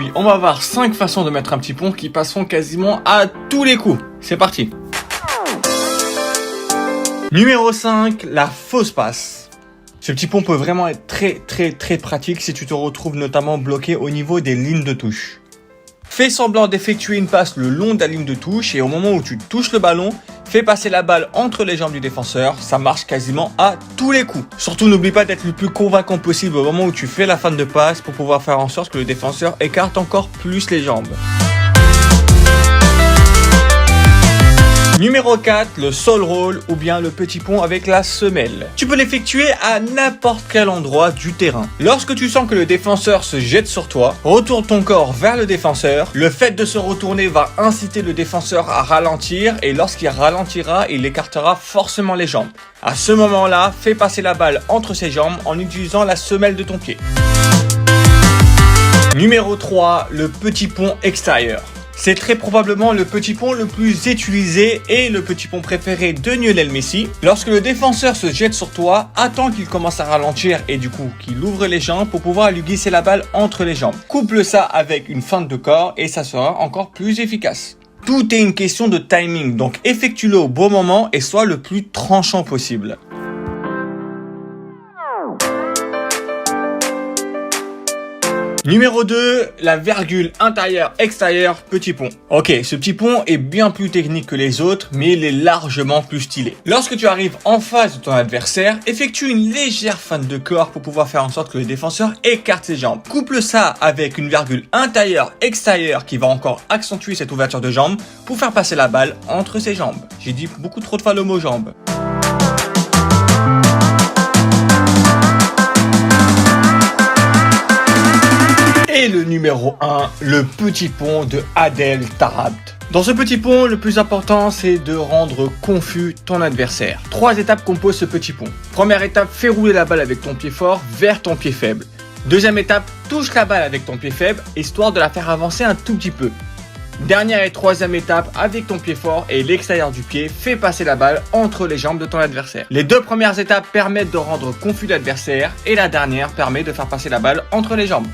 Aujourd'hui, on va voir 5 façons de mettre un petit pont qui passeront quasiment à tous les coups. C'est parti. Numéro 5, la fausse passe. Ce petit pont peut vraiment être très pratique si tu te retrouves notamment bloqué au niveau des lignes de touche. Fais semblant d'effectuer une passe le long de la ligne de touche et au moment où tu touches le ballon, fais passer la balle entre les jambes du défenseur, ça marche quasiment à tous les coups. Surtout n'oublie pas d'être le plus convaincant possible au moment où tu fais la fin de passe pour pouvoir faire en sorte que le défenseur écarte encore plus les jambes. Numéro 4, le soul roll ou bien le petit pont avec la semelle. Tu peux l'effectuer à n'importe quel endroit du terrain. Lorsque tu sens que le défenseur se jette sur toi, retourne ton corps vers le défenseur. Le fait de se retourner va inciter le défenseur à ralentir et lorsqu'il ralentira, il écartera forcément les jambes. À ce moment-là, fais passer la balle entre ses jambes en utilisant la semelle de ton pied. Numéro 3, le petit pont extérieur. C'est très probablement le petit pont le plus utilisé et le petit pont préféré de Lionel Messi. Lorsque le défenseur se jette sur toi, attends qu'il commence à ralentir et du coup qu'il ouvre les jambes pour pouvoir lui glisser la balle entre les jambes. Couple ça avec une feinte de corps et ça sera encore plus efficace. Tout est une question de timing, donc effectue-le au bon moment et sois le plus tranchant possible. Numéro 2, la virgule intérieur-extérieur petit pont. Ok, ce petit pont est bien plus technique que les autres, mais il est largement plus stylé. Lorsque tu arrives en face de ton adversaire, effectue une légère feinte de corps pour pouvoir faire en sorte que le défenseur écarte ses jambes. Couple ça avec une virgule intérieur-extérieur qui va encore accentuer cette ouverture de jambes pour faire passer la balle entre ses jambes. J'ai dit beaucoup trop de fois le mot jambes. Et le numéro 1, le petit pont de Adel Taarabt. Dans ce petit pont, le plus important, c'est de rendre confus ton adversaire. 3 étapes composent ce petit pont. Première étape, fais rouler la balle avec ton pied fort vers ton pied faible. Deuxième étape, touche la balle avec ton pied faible, histoire de la faire avancer un tout petit peu. Dernière et troisième étape, avec ton pied fort et l'extérieur du pied, fais passer la balle entre les jambes de ton adversaire. Les 2 premières étapes permettent de rendre confus l'adversaire et la dernière permet de faire passer la balle entre les jambes.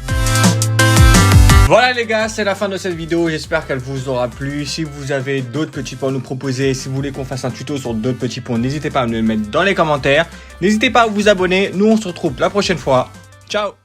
Voilà les gars, c'est la fin de cette vidéo, j'espère qu'elle vous aura plu. Si vous avez d'autres petits ponts à nous proposer, si vous voulez qu'on fasse un tuto sur d'autres petits ponts, n'hésitez pas à me le mettre dans les commentaires. N'hésitez pas à vous abonner, nous on se retrouve la prochaine fois. Ciao!